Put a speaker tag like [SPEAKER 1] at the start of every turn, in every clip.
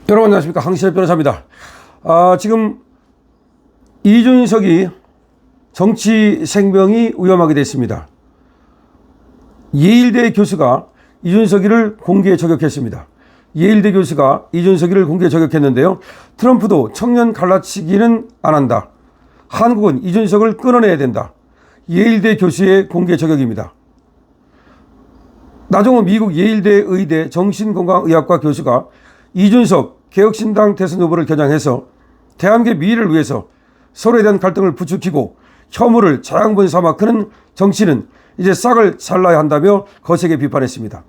[SPEAKER 1] 여러분 안녕하십니까. 황신의 변호사입니다. 지금 이준석이 정치 생명이 위험하게 됐습니다. 예일대 교수가 이준석이를 공개 저격했습니다. 예일대 교수가 이준석이를 공개 저격했는데요. 트럼프도 청년 갈라치기는 안 한다. 한국은 이준석을 끊어내야 된다. 예일대 교수의 공개 저격입니다. 나종호 미국 예일대 의대 정신건강의학과 교수가 이준석 개혁신당 대선 후보를 겨냥해서 대한민국의 미래를 위해서 서로에 대한 갈등을 부추기고 혐오를 자양분 삼아 크는 정치는 이제 싹을 잘라야 한다며 거세게 비판했습니다.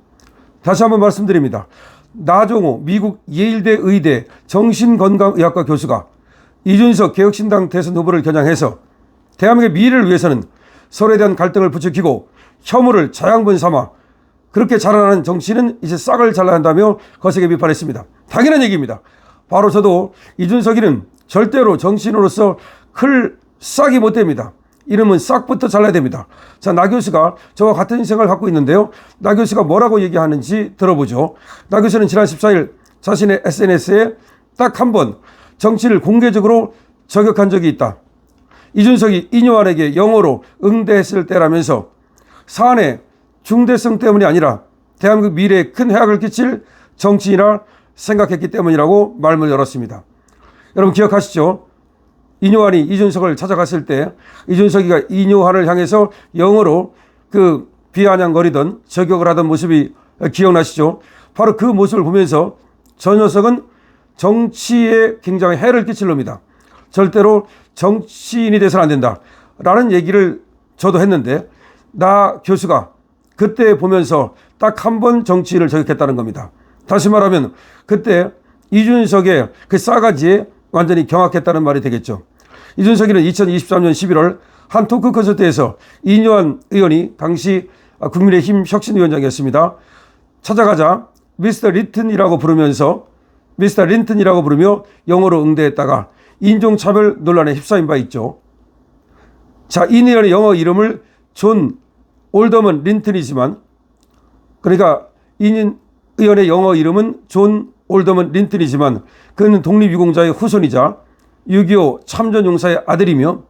[SPEAKER 1] 다시 한번 말씀드립니다. 나종호 미국 예일대 의대 정신건강의학과 교수가 이준석 개혁신당 대선 후보를 겨냥해서 대한민국의 미래를 위해서는 서로에 대한 갈등을 부추기고 혐오를 자양분 삼아 그렇게 자라나는 정치는 이제 싹을 잘라야 한다며 거세게 비판했습니다. 당연한 얘기입니다. 바로 저도 이준석이는 절대로 정치인으로서 클 싹이 못 됩니다. 이름은 싹부터 잘라야 됩니다. 자, 나 교수가 저와 같은 생각을 갖고 있는데요. 나 교수가 뭐라고 얘기하는지 들어보죠. 나 교수는 지난 14일 자신의 SNS에 딱 한 번 정치를 공개적으로 저격한 적이 있다. 이준석이 이뇨환에게 영어로 응대했을 때라면서 사안의 중대성 때문이 아니라 대한민국 미래에 큰 해악을 끼칠 정치인이라 생각했기 때문이라고 말문을 열었습니다. 여러분 기억하시죠? 이뇨환이 이준석을 찾아갔을 때 이준석이가 이뇨환을 향해서 영어로 그 비아냥거리던 저격을 하던 모습이 기억나시죠? 바로 그 모습을 보면서 저 녀석은 정치에 굉장히 해를 끼칠 놈이다. 절대로 정치인이 돼서는 안 된다. 라는 얘기를 저도 했는데 나 교수가 그때 보면서 딱 한 번 정치인을 저격했다는 겁니다. 다시 말하면 그때 이준석의 그 싸가지에 완전히 경악했다는 말이 되겠죠. 이준석이는 2023년 11월 한 토크 콘서트에서 이뇨환 의원이 당시 국민의힘 혁신위원장이었습니다. 찾아가자 미스터 린튼이라고 부르며 영어로 응대했다가 인종차별 논란에 휩싸인 바 있죠. 자, 이 의원의 영어 이름을 존 올더먼 린튼이지만 그러니까 이 의원의 영어 이름은 존 올더먼 린튼이지만 그는 독립유공자의 후손이자 6.25 참전용사의 아들이며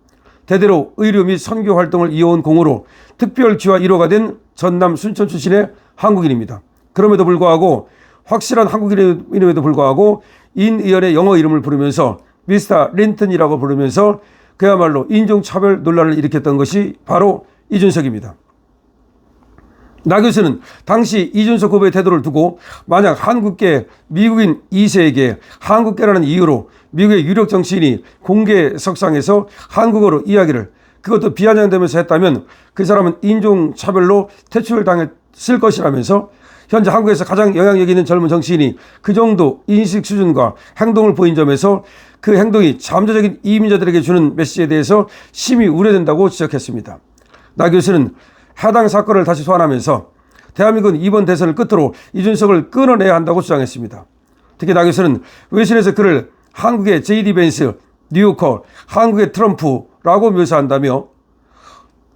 [SPEAKER 1] 대대로 의료 및 선교 활동을 이어온 공으로 특별기와 1호가 된 전남 순천 출신의 한국인입니다. 그럼에도 불구하고 확실한 한국인임에도 불구하고 인 의원의 영어 이름을 부르면서 미스터 린튼이라고 부르면서 그야말로 인종차별 논란을 일으켰던 것이 바로 이준석입니다. 나 교수는 당시 이준석 후보의 태도를 두고 만약 한국계 미국인 2세에게 한국계라는 이유로 미국의 유력 정치인이 공개석상에서 한국어로 이야기를 그것도 비아냥대면서 했다면 그 사람은 인종차별로 퇴출당했을 것이라면서 현재 한국에서 가장 영향력 있는 젊은 정치인이 그 정도 인식 수준과 행동을 보인 점에서 그 행동이 잠재적인 이민자들에게 주는 메시지에 대해서 심히 우려된다고 지적했습니다. 나 교수는 해당 사건을 다시 소환하면서 대한민국은 이번 대선을 끝으로 이준석을 끊어내야 한다고 주장했습니다. 특히 나 교수는 외신에서 그를 한국의 JD 벤스, 뉴요커, 한국의 트럼프라고 묘사한다며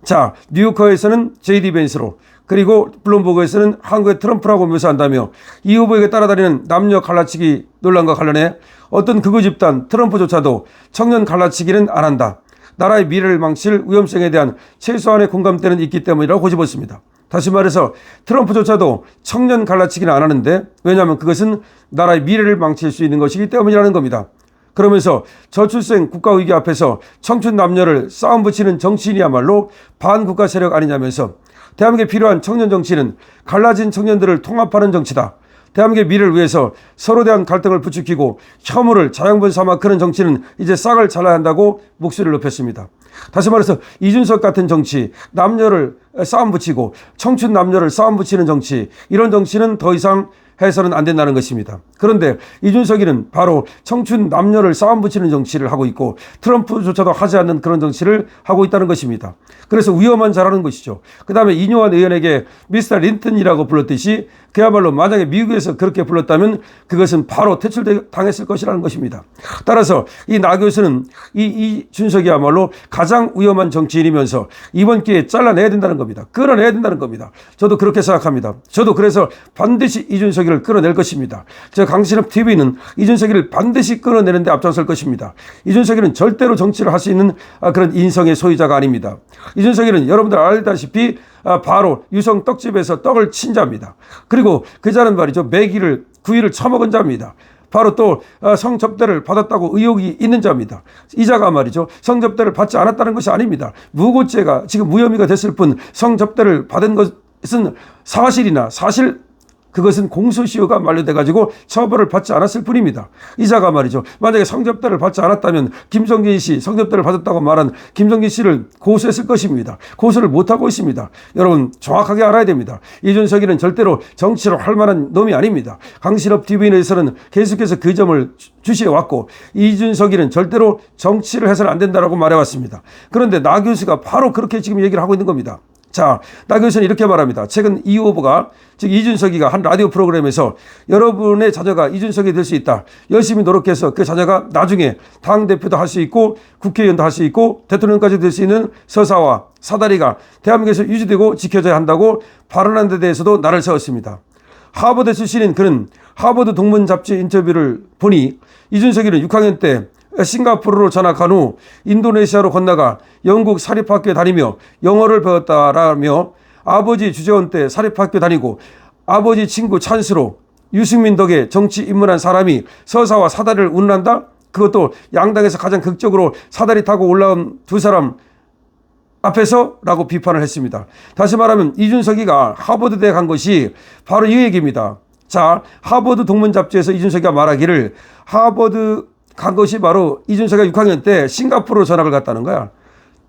[SPEAKER 1] 자, 뉴요커에서는 JD 벤스로 그리고 블룸버그에서는 한국의 트럼프라고 묘사한다며 이 후보에게 따라다니는 남녀 갈라치기 논란과 관련해 어떤 극우 집단 트럼프조차도 청년 갈라치기는 안 한다. 나라의 미래를 망칠 위험성에 대한 최소한의 공감대는 있기 때문이라고 고집했습니다. 다시 말해서 트럼프조차도 청년 갈라치기는 안 하는데 왜냐하면 그것은 나라의 미래를 망칠 수 있는 것이기 때문이라는 겁니다. 그러면서 저출생 국가위기 앞에서 청춘 남녀를 싸움 붙이는 정치인이야말로 반국가 세력 아니냐면서 대한민국에 필요한 청년 정치는 갈라진 청년들을 통합하는 정치다. 대한민국의 미래를 위해서 서로 대한 갈등을 부추기고 혐오를 자양분 삼아 크는 정치는 이제 싹을 잘라야 한다고 목소리를 높였습니다. 다시 말해서 이준석 같은 정치, 남녀를 싸움 붙이고 청춘 남녀를 싸움 붙이는 정치, 이런 정치는 더 이상 해서는 안 된다는 것입니다. 그런데 이준석이는 바로 청춘 남녀를 싸움 붙이는 정치를 하고 있고 트럼프조차도 하지 않는 그런 정치를 하고 있다는 것입니다. 그래서 위험한 자라는 것이죠. 그 다음에 이뇨환 의원에게 미스터 린튼이라고 불렀듯이 그야말로 만약에 미국에서 그렇게 불렀다면 그것은 바로 퇴출당했을 것이라는 것입니다. 따라서 이 나 교수는 이준석이야말로 가장 위험한 정치인이면서 이번 기회에 잘라내야 된다는 겁니다. 끌어내야 된다는 겁니다. 저도 그렇게 생각합니다. 저도 그래서 반드시 이준석이를 끌어낼 것입니다. 저 강신업 TV는 이준석이를 반드시 끌어내는 데 앞장설 것입니다. 이준석이는 절대로 정치를 할 수 있는 그런 인성의 소유자가 아닙니다. 이준석이는 여러분들 알다시피 바로 유성 떡집에서 떡을 친 자입니다. 그리고 그 자는 말이죠, 매기를 구이를 처먹은 자입니다. 바로 또 성접대를 받았다고 의혹이 있는 자입니다. 이 자가 말이죠, 성접대를 받지 않았다는 것이 아닙니다. 무고죄가 지금 무혐의가 됐을 뿐 성접대를 받은 것은 사실이나 사실 그것은 공소시효가 만료돼 가지고 처벌을 받지 않았을 뿐입니다. 이 자가 말이죠, 만약에 성접대를 받지 않았다면 김성진 씨, 성접대를 받았다고 말한 김성진 씨를 고소했을 것입니다. 고소를 못하고 있습니다. 여러분 정확하게 알아야 됩니다. 이준석이는 절대로 정치를 할 만한 놈이 아닙니다. 강신업 TV에서는 계속해서 그 점을 주시해왔고, 이준석이는 절대로 정치를 해서는 안 된다라고 말해왔습니다. 그런데 나 교수가 바로 그렇게 지금 얘기를 하고 있는 겁니다. 자, 나 교수는 이렇게 말합니다. 최근 이 후보가, 즉 이준석이가 한 라디오 프로그램에서 여러분의 자녀가 이준석이 될 수 있다. 열심히 노력해서 그 자녀가 나중에 당대표도 할 수 있고 국회의원도 할 수 있고 대통령까지 될 수 있는 서사와 사다리가 대한민국에서 유지되고 지켜져야 한다고 발언한 데 대해서도 나를 세웠습니다. 하버드 출신인 그는 하버드 동문 잡지 인터뷰를 보니 이준석이는 6학년 때 싱가포르로 전학한 후 인도네시아로 건너가 영국 사립학교에 다니며 영어를 배웠다라며, 아버지 주재원 때 사립학교 다니고 아버지 친구 찬스로 유승민 덕에 정치 입문한 사람이 서사와 사다리를 운운한다? 그것도 양당에서 가장 극적으로 사다리 타고 올라온 두 사람 앞에서 라고 비판을 했습니다. 다시 말하면 이준석이가 하버드대에 간 것이 바로 이 얘기입니다. 자, 하버드 동문 잡지에서 이준석이가 말하기를 하버드 간 것이 바로 이준석이가 6학년 때 싱가포르로 전학을 갔다는 거야.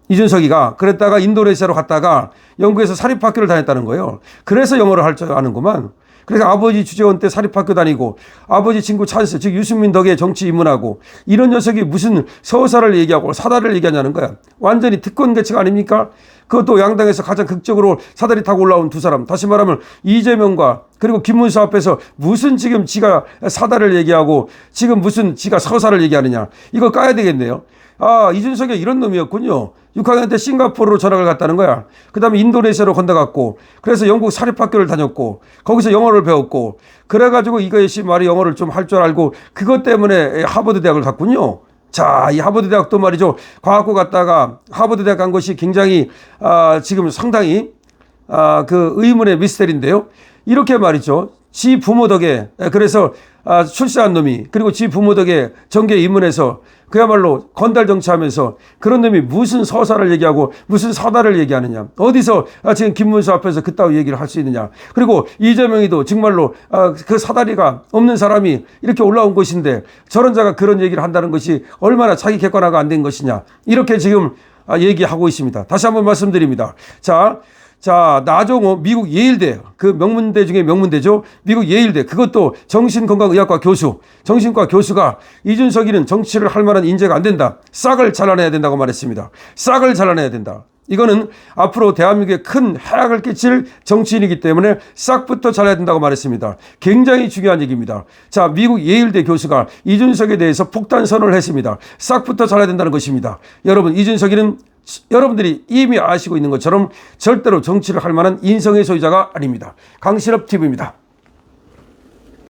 [SPEAKER 1] 이준석이가 그랬다가 인도네시아로 갔다가 영국에서 사립학교를 다녔다는 거예요. 그래서 영어를 할 줄 아는구만. 그래서 아버지 주재원 때 사립학교 다니고 아버지 친구 찬스, 즉 유승민 덕에 정치 입문하고, 이런 녀석이 무슨 서사를 얘기하고 사다리를 얘기하냐는 거야. 완전히 특권 계층 아닙니까? 그것도 양당에서 가장 극적으로 사다리 타고 올라온 두 사람. 다시 말하면 이재명과 그리고 김문수 앞에서 무슨 지금 지가 사다리를 얘기하고 지금 무슨 지가 서사를 얘기하느냐. 이거 까야 되겠네요. 아, 이준석이 이런 놈이었군요. 6학년 때 싱가포르로 전학을 갔다는 거야. 그 다음에 인도네시아로 건너갔고, 그래서 영국 사립학교를 다녔고, 거기서 영어를 배웠고, 그래가지고 이것이 말이 영어를 좀 할 줄 알고, 그것 때문에 하버드 대학을 갔군요. 자, 이 하버드 대학도 말이죠, 과학고 갔다가 하버드 대학 간 것이 굉장히 지금 상당히 그 의문의 미스터리인데요. 이렇게 말이죠, 지 부모 덕에, 그래서 출세한 놈이, 그리고 지 부모 덕에 정계에 입문해서 그야말로 건달 정치하면서 그런 놈이 무슨 서사를 얘기하고 무슨 사다를 얘기하느냐. 어디서 지금 김문수 앞에서 그따위 얘기를 할 수 있느냐. 그리고 이재명이도 정말로 그 사다리가 없는 사람이 이렇게 올라온 것인데 저런 자가 그런 얘기를 한다는 것이 얼마나 자기 객관화가 안 된 것이냐. 이렇게 지금 얘기하고 있습니다. 다시 한번 말씀드립니다. 자, 나종호 미국 예일대, 그 명문대 중에 명문대죠. 미국 예일대, 그것도 정신건강의학과 교수, 정신과 교수가 이준석이는 정치를 할 만한 인재가 안 된다. 싹을 잘라내야 된다고 말했습니다. 싹을 잘라내야 된다. 이거는 앞으로 대한민국에 큰 해악을 끼칠 정치인이기 때문에 싹부터 잘라야 된다고 말했습니다. 굉장히 중요한 얘기입니다. 자, 미국 예일대 교수가 이준석에 대해서 폭탄 선언을 했습니다. 싹부터 잘라야 된다는 것입니다. 여러분, 이준석이는 여러분들이 이미 아시고 있는 것처럼 절대로 정치를 할 만한 인성의 소유자가 아닙니다. 강신업 TV입니다.